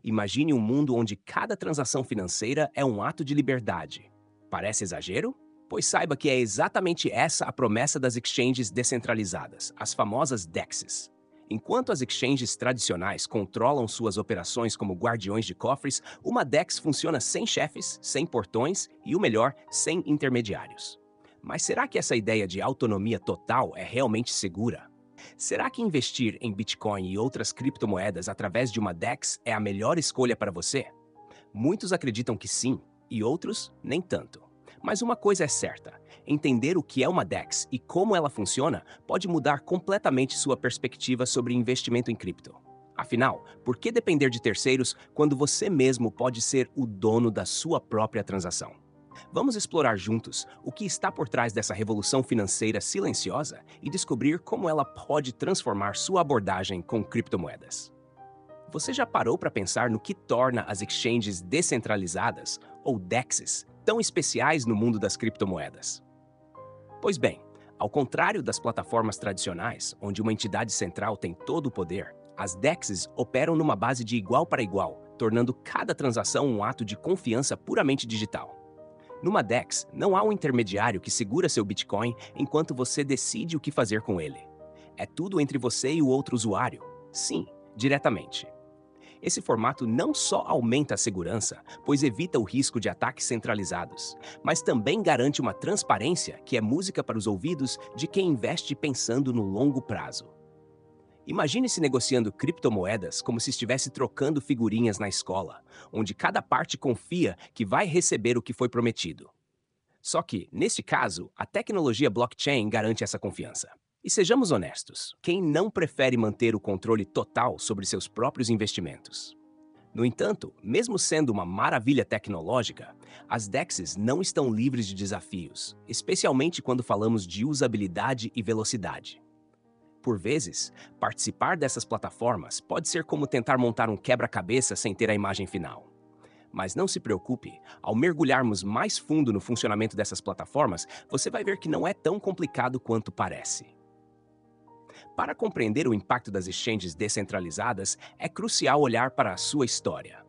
Imagine um mundo onde cada transação financeira é um ato de liberdade. Parece exagero? Pois saiba que é exatamente essa a promessa das exchanges descentralizadas, as famosas DEXs. Enquanto as exchanges tradicionais controlam suas operações como guardiões de cofres, uma DEX funciona sem chefes, sem portões e, o melhor, sem intermediários. Mas será que essa ideia de autonomia total é realmente segura? Será que investir em Bitcoin e outras criptomoedas através de uma DEX é a melhor escolha para você? Muitos acreditam que sim, e outros nem tanto. Mas uma coisa é certa: entender o que é uma DEX e como ela funciona pode mudar completamente sua perspectiva sobre investimento em cripto. Afinal, por que depender de terceiros quando você mesmo pode ser o dono da sua própria transação? Vamos explorar juntos o que está por trás dessa revolução financeira silenciosa e descobrir como ela pode transformar sua abordagem com criptomoedas. Você já parou para pensar no que torna as exchanges descentralizadas, ou DEXs, tão especiais no mundo das criptomoedas? Pois bem, ao contrário das plataformas tradicionais, onde uma entidade central tem todo o poder, as DEXs operam numa base de igual para igual, tornando cada transação um ato de confiança puramente digital. Numa DEX, não há um intermediário que segura seu Bitcoin enquanto você decide o que fazer com ele. É tudo entre você e o outro usuário. Sim, diretamente. Esse formato não só aumenta a segurança, pois evita o risco de ataques centralizados, mas também garante uma transparência que é música para os ouvidos de quem investe pensando no longo prazo. Imagine-se negociando criptomoedas como se estivesse trocando figurinhas na escola, onde cada parte confia que vai receber o que foi prometido. Só que, neste caso, a tecnologia blockchain garante essa confiança. E sejamos honestos, quem não prefere manter o controle total sobre seus próprios investimentos? No entanto, mesmo sendo uma maravilha tecnológica, as DEXs não estão livres de desafios, especialmente quando falamos de usabilidade e velocidade. Por vezes, participar dessas plataformas pode ser como tentar montar um quebra-cabeça sem ter a imagem final. Mas não se preocupe, ao mergulharmos mais fundo no funcionamento dessas plataformas, você vai ver que não é tão complicado quanto parece. Para compreender o impacto das exchanges descentralizadas, é crucial olhar para a sua história.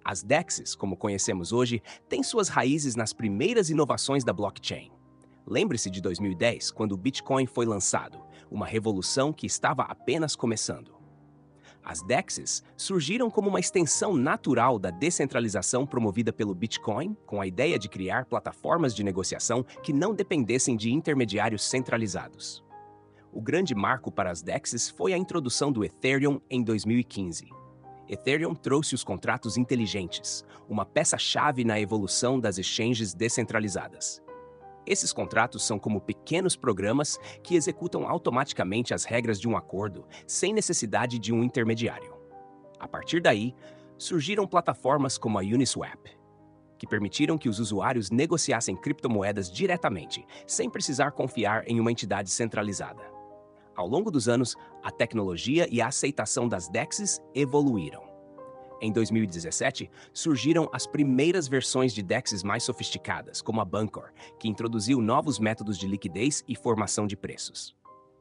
As DEXs, como conhecemos hoje, têm suas raízes nas primeiras inovações da blockchain. Lembre-se de 2010, quando o Bitcoin foi lançado, uma revolução que estava apenas começando. As DEXs surgiram como uma extensão natural da descentralização promovida pelo Bitcoin, com a ideia de criar plataformas de negociação que não dependessem de intermediários centralizados. O grande marco para as DEXs foi a introdução do Ethereum em 2015. Ethereum trouxe os contratos inteligentes, uma peça-chave na evolução das exchanges descentralizadas. Esses contratos são como pequenos programas que executam automaticamente as regras de um acordo, sem necessidade de um intermediário. A partir daí, surgiram plataformas como a Uniswap, que permitiram que os usuários negociassem criptomoedas diretamente, sem precisar confiar em uma entidade centralizada. Ao longo dos anos, a tecnologia e a aceitação das DEXs evoluíram. Em 2017, surgiram as primeiras versões de DEXs mais sofisticadas, como a Bancor, que introduziu novos métodos de liquidez e formação de preços.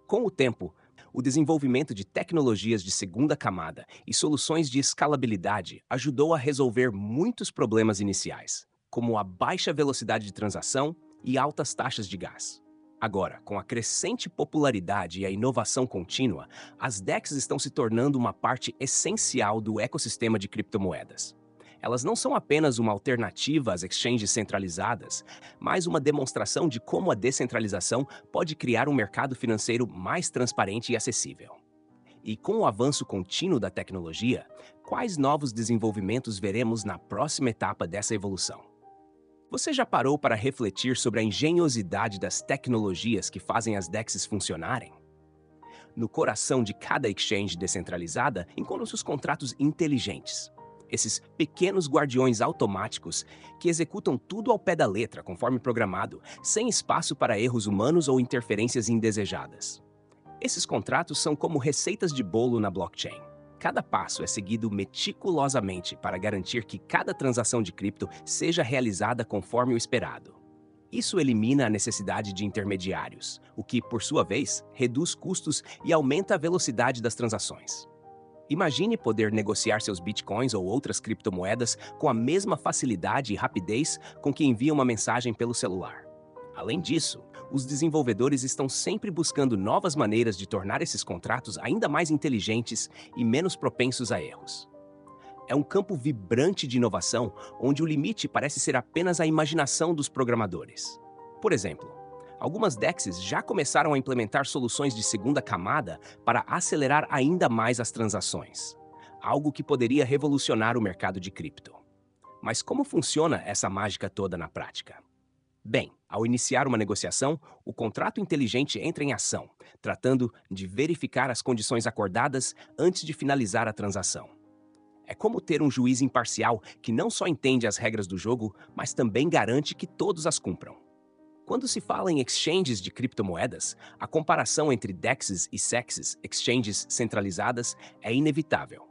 Com o tempo, o desenvolvimento de tecnologias de segunda camada e soluções de escalabilidade ajudou a resolver muitos problemas iniciais, como a baixa velocidade de transação e altas taxas de gás. Agora, com a crescente popularidade e a inovação contínua, as DEXs estão se tornando uma parte essencial do ecossistema de criptomoedas. Elas não são apenas uma alternativa às exchanges centralizadas, mas uma demonstração de como a descentralização pode criar um mercado financeiro mais transparente e acessível. E com o avanço contínuo da tecnologia, quais novos desenvolvimentos veremos na próxima etapa dessa evolução? Você já parou para refletir sobre a engenhosidade das tecnologias que fazem as DEXs funcionarem? No coração de cada exchange descentralizada encontram-se os contratos inteligentes. Esses pequenos guardiões automáticos que executam tudo ao pé da letra, conforme programado, sem espaço para erros humanos ou interferências indesejadas. Esses contratos são como receitas de bolo na blockchain. Cada passo é seguido meticulosamente para garantir que cada transação de cripto seja realizada conforme o esperado. Isso elimina a necessidade de intermediários, o que, por sua vez, reduz custos e aumenta a velocidade das transações. Imagine poder negociar seus bitcoins ou outras criptomoedas com a mesma facilidade e rapidez com que envia uma mensagem pelo celular. Além disso, os desenvolvedores estão sempre buscando novas maneiras de tornar esses contratos ainda mais inteligentes e menos propensos a erros. É um campo vibrante de inovação onde o limite parece ser apenas a imaginação dos programadores. Por exemplo, algumas DEXs já começaram a implementar soluções de segunda camada para acelerar ainda mais as transações, algo que poderia revolucionar o mercado de cripto. Mas como funciona essa mágica toda na prática? Bem, ao iniciar uma negociação, o contrato inteligente entra em ação, tratando de verificar as condições acordadas antes de finalizar a transação. É como ter um juiz imparcial que não só entende as regras do jogo, mas também garante que todos as cumpram. Quando se fala em exchanges de criptomoedas, a comparação entre DEXs e CEXs, exchanges centralizadas, é inevitável.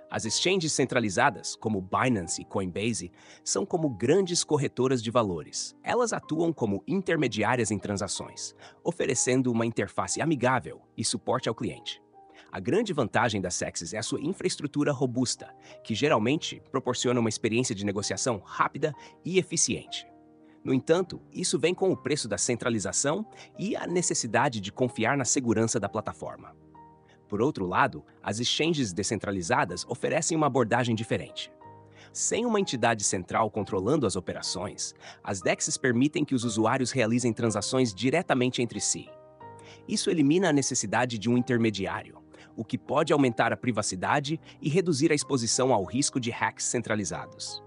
As exchanges centralizadas, como Binance e Coinbase, são como grandes corretoras de valores. Elas atuam como intermediárias em transações, oferecendo uma interface amigável e suporte ao cliente. A grande vantagem das CEXs é a sua infraestrutura robusta, que geralmente proporciona uma experiência de negociação rápida e eficiente. No entanto, isso vem com o preço da centralização e a necessidade de confiar na segurança da plataforma. Por outro lado, as exchanges descentralizadas oferecem uma abordagem diferente. Sem uma entidade central controlando as operações, as DEXs permitem que os usuários realizem transações diretamente entre si. Isso elimina a necessidade de um intermediário, o que pode aumentar a privacidade e reduzir a exposição ao risco de hacks centralizados.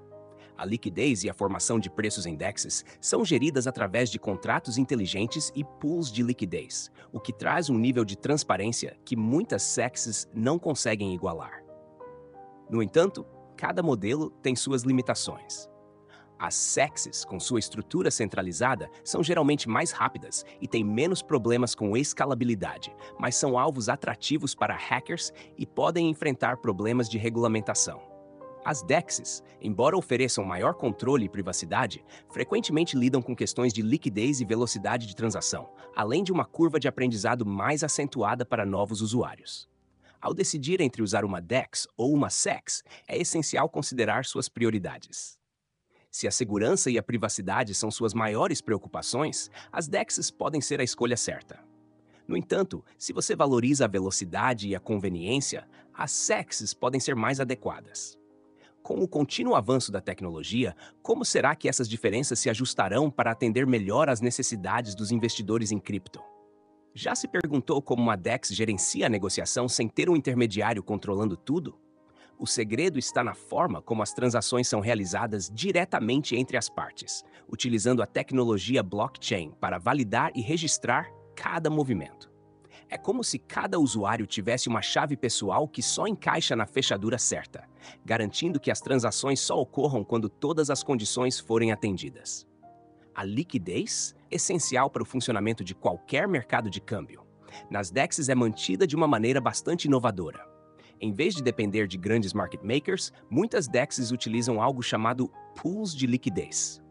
A liquidez e a formação de preços em DEXs são geridas através de contratos inteligentes e pools de liquidez, o que traz um nível de transparência que muitas CEXs não conseguem igualar. No entanto, cada modelo tem suas limitações. As CEXs, com sua estrutura centralizada, são geralmente mais rápidas e têm menos problemas com escalabilidade, mas são alvos atrativos para hackers e podem enfrentar problemas de regulamentação. As DEXs, embora ofereçam maior controle e privacidade, frequentemente lidam com questões de liquidez e velocidade de transação, além de uma curva de aprendizado mais acentuada para novos usuários. Ao decidir entre usar uma DEX ou uma CEX, é essencial considerar suas prioridades. Se a segurança e a privacidade são suas maiores preocupações, as DEXs podem ser a escolha certa. No entanto, se você valoriza a velocidade e a conveniência, as CEXs podem ser mais adequadas. Com o contínuo avanço da tecnologia, como será que essas diferenças se ajustarão para atender melhor às necessidades dos investidores em cripto? Já se perguntou como uma DEX gerencia a negociação sem ter um intermediário controlando tudo? O segredo está na forma como as transações são realizadas diretamente entre as partes, utilizando a tecnologia blockchain para validar e registrar cada movimento. É como se cada usuário tivesse uma chave pessoal que só encaixa na fechadura certa, garantindo que as transações só ocorram quando todas as condições forem atendidas. A liquidez, essencial para o funcionamento de qualquer mercado de câmbio, nas DEXs é mantida de uma maneira bastante inovadora. Em vez de depender de grandes market makers, muitas DEXs utilizam algo chamado pools de liquidez.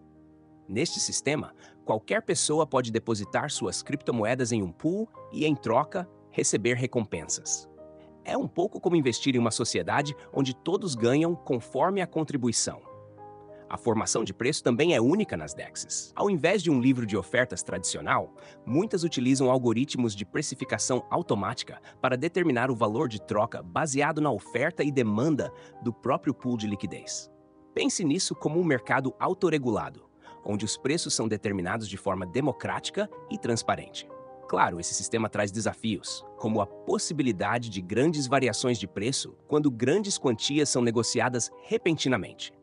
Neste sistema, qualquer pessoa pode depositar suas criptomoedas em um pool e, em troca, receber recompensas. É um pouco como investir em uma sociedade onde todos ganham conforme a contribuição. A formação de preço também é única nas DEXs. Ao invés de um livro de ofertas tradicional, muitas utilizam algoritmos de precificação automática para determinar o valor de troca baseado na oferta e demanda do próprio pool de liquidez. Pense nisso como um mercado autorregulado, onde os preços são determinados de forma democrática e transparente. Claro, esse sistema traz desafios, como a possibilidade de grandes variações de preço quando grandes quantias são negociadas repentinamente.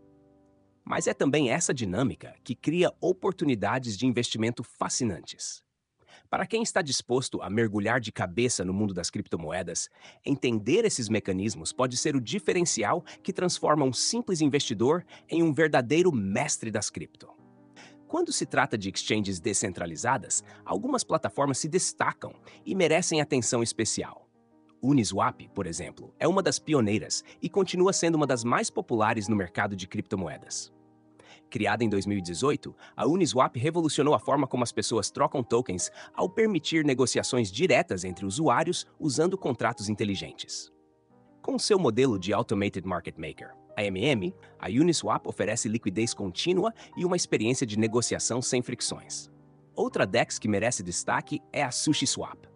Mas é também essa dinâmica que cria oportunidades de investimento fascinantes. Para quem está disposto a mergulhar de cabeça no mundo das criptomoedas, entender esses mecanismos pode ser o diferencial que transforma um simples investidor em um verdadeiro mestre das cripto. Quando se trata de exchanges descentralizadas, algumas plataformas se destacam e merecem atenção especial. Uniswap, por exemplo, é uma das pioneiras e continua sendo uma das mais populares no mercado de criptomoedas. Criada em 2018, a Uniswap revolucionou a forma como as pessoas trocam tokens ao permitir negociações diretas entre usuários usando contratos inteligentes. Com seu modelo de Automated Market Maker, AMM, a Uniswap oferece liquidez contínua e uma experiência de negociação sem fricções. Outra DEX que merece destaque é a SushiSwap.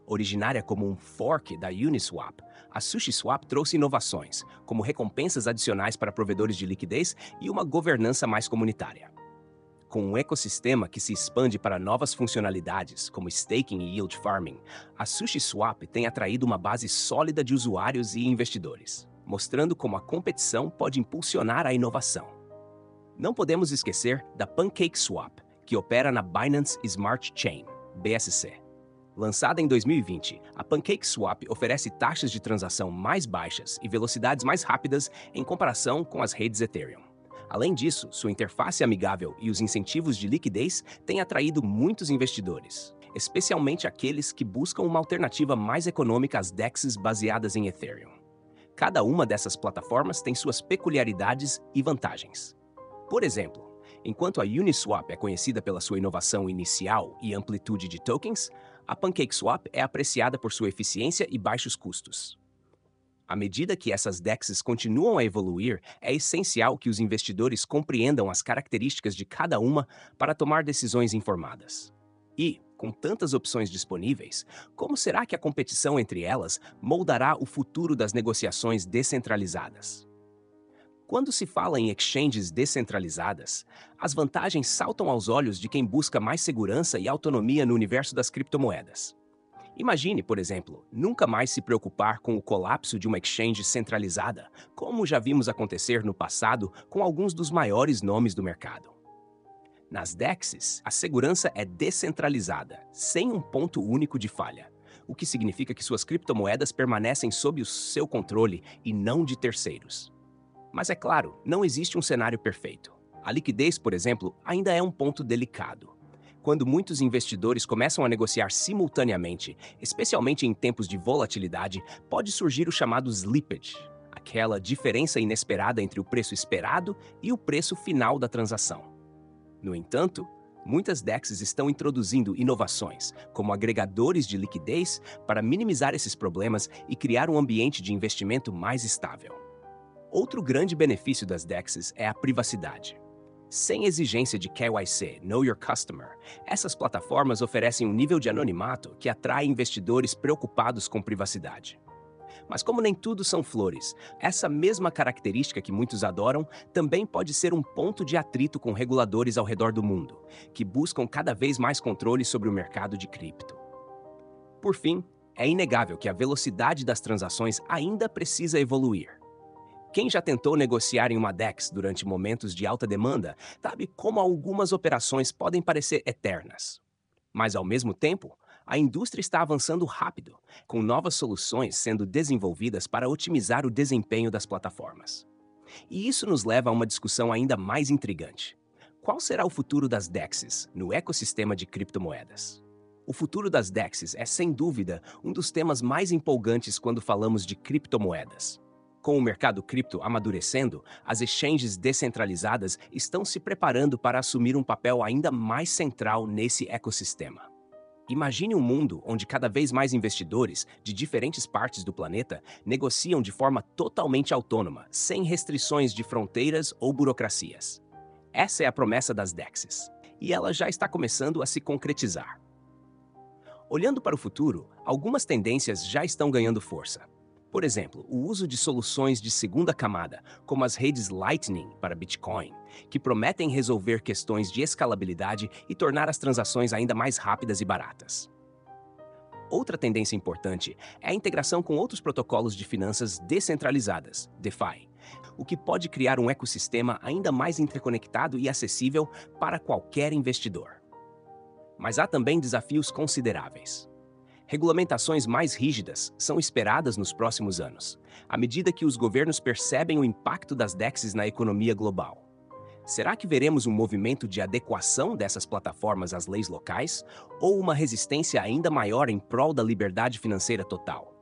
Originária como um fork da Uniswap, a SushiSwap trouxe inovações, como recompensas adicionais para provedores de liquidez e uma governança mais comunitária. Com um ecossistema que se expande para novas funcionalidades, como staking e yield farming, a SushiSwap tem atraído uma base sólida de usuários e investidores, mostrando como a competição pode impulsionar a inovação. Não podemos esquecer da PancakeSwap, que opera na Binance Smart Chain, BSC. Lançada em 2020, a PancakeSwap oferece taxas de transação mais baixas e velocidades mais rápidas em comparação com as redes Ethereum. Além disso, sua interface amigável e os incentivos de liquidez têm atraído muitos investidores, especialmente aqueles que buscam uma alternativa mais econômica às DEXs baseadas em Ethereum. Cada uma dessas plataformas tem suas peculiaridades e vantagens. Por exemplo, enquanto a Uniswap é conhecida pela sua inovação inicial e amplitude de tokens, a PancakeSwap é apreciada por sua eficiência e baixos custos. À medida que essas DEXs continuam a evoluir, é essencial que os investidores compreendam as características de cada uma para tomar decisões informadas. E, com tantas opções disponíveis, como será que a competição entre elas moldará o futuro das negociações descentralizadas? Quando se fala em exchanges descentralizadas, as vantagens saltam aos olhos de quem busca mais segurança e autonomia no universo das criptomoedas. Imagine, por exemplo, nunca mais se preocupar com o colapso de uma exchange centralizada, como já vimos acontecer no passado com alguns dos maiores nomes do mercado. Nas DEXs, a segurança é descentralizada, sem um ponto único de falha, o que significa que suas criptomoedas permanecem sob o seu controle e não de terceiros. Mas é claro, não existe um cenário perfeito. A liquidez, por exemplo, ainda é um ponto delicado. Quando muitos investidores começam a negociar simultaneamente, especialmente em tempos de volatilidade, pode surgir o chamado slippage, aquela diferença inesperada entre o preço esperado e o preço final da transação. No entanto, muitas DEXs estão introduzindo inovações, como agregadores de liquidez, para minimizar esses problemas e criar um ambiente de investimento mais estável. Outro grande benefício das DEXs é a privacidade. Sem exigência de KYC, Know Your Customer, essas plataformas oferecem um nível de anonimato que atrai investidores preocupados com privacidade. Mas como nem tudo são flores, essa mesma característica que muitos adoram também pode ser um ponto de atrito com reguladores ao redor do mundo, que buscam cada vez mais controle sobre o mercado de cripto. Por fim, é inegável que a velocidade das transações ainda precisa evoluir. Quem já tentou negociar em uma DEX durante momentos de alta demanda sabe como algumas operações podem parecer eternas. Mas, ao mesmo tempo, a indústria está avançando rápido, com novas soluções sendo desenvolvidas para otimizar o desempenho das plataformas. E isso nos leva a uma discussão ainda mais intrigante. Qual será o futuro das DEXs no ecossistema de criptomoedas? O futuro das DEXs é, sem dúvida, um dos temas mais empolgantes quando falamos de criptomoedas. Com o mercado cripto amadurecendo, as exchanges descentralizadas estão se preparando para assumir um papel ainda mais central nesse ecossistema. Imagine um mundo onde cada vez mais investidores de diferentes partes do planeta negociam de forma totalmente autônoma, sem restrições de fronteiras ou burocracias. Essa é a promessa das DEXs, e ela já está começando a se concretizar. Olhando para o futuro, algumas tendências já estão ganhando força. Por exemplo, o uso de soluções de segunda camada, como as redes Lightning para Bitcoin, que prometem resolver questões de escalabilidade e tornar as transações ainda mais rápidas e baratas. Outra tendência importante é a integração com outros protocolos de finanças descentralizadas, DeFi, o que pode criar um ecossistema ainda mais interconectado e acessível para qualquer investidor. Mas há também desafios consideráveis. Regulamentações mais rígidas são esperadas nos próximos anos, à medida que os governos percebem o impacto das DEXs na economia global. Será que veremos um movimento de adequação dessas plataformas às leis locais ou uma resistência ainda maior em prol da liberdade financeira total?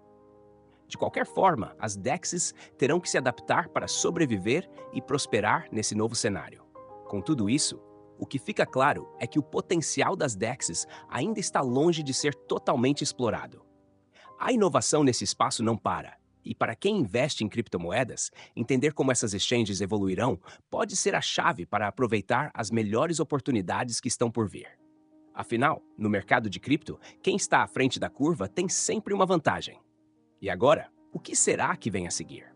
De qualquer forma, as DEXs terão que se adaptar para sobreviver e prosperar nesse novo cenário. Com tudo isso, o que fica claro é que o potencial das DEXs ainda está longe de ser totalmente explorado. A inovação nesse espaço não para, E para quem investe em criptomoedas, entender como essas exchanges evoluirão pode ser a chave para aproveitar as melhores oportunidades que estão por vir. Afinal, no mercado de cripto, quem está à frente da curva tem sempre uma vantagem. E agora, o que será que vem a seguir?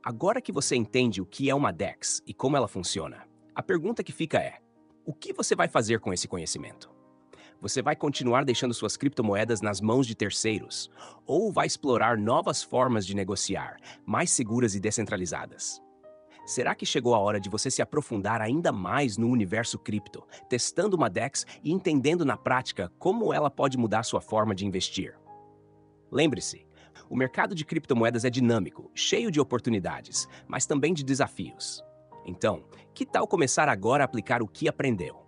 Agora que você entende o que é uma DEX e como ela funciona, a pergunta que fica é: o que você vai fazer com esse conhecimento? Você vai continuar deixando suas criptomoedas nas mãos de terceiros? Ou vai explorar novas formas de negociar, mais seguras e descentralizadas? Será que chegou a hora de você se aprofundar ainda mais no universo cripto, testando uma DEX e entendendo na prática como ela pode mudar sua forma de investir? Lembre-se, o mercado de criptomoedas é dinâmico, cheio de oportunidades, mas também de desafios. Então, que tal começar agora a aplicar o que aprendeu?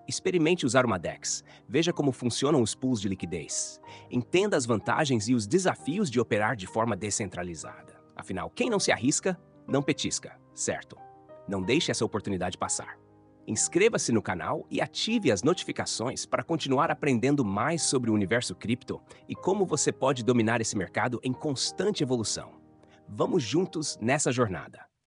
Experimente usar uma DEX, veja como funcionam os pools de liquidez, entenda as vantagens e os desafios de operar de forma descentralizada. Afinal, quem não se arrisca, não petisca, certo? Não deixe essa oportunidade passar. Inscreva-se no canal e ative as notificações para continuar aprendendo mais sobre o universo cripto e como você pode dominar esse mercado em constante evolução. Vamos juntos nessa jornada.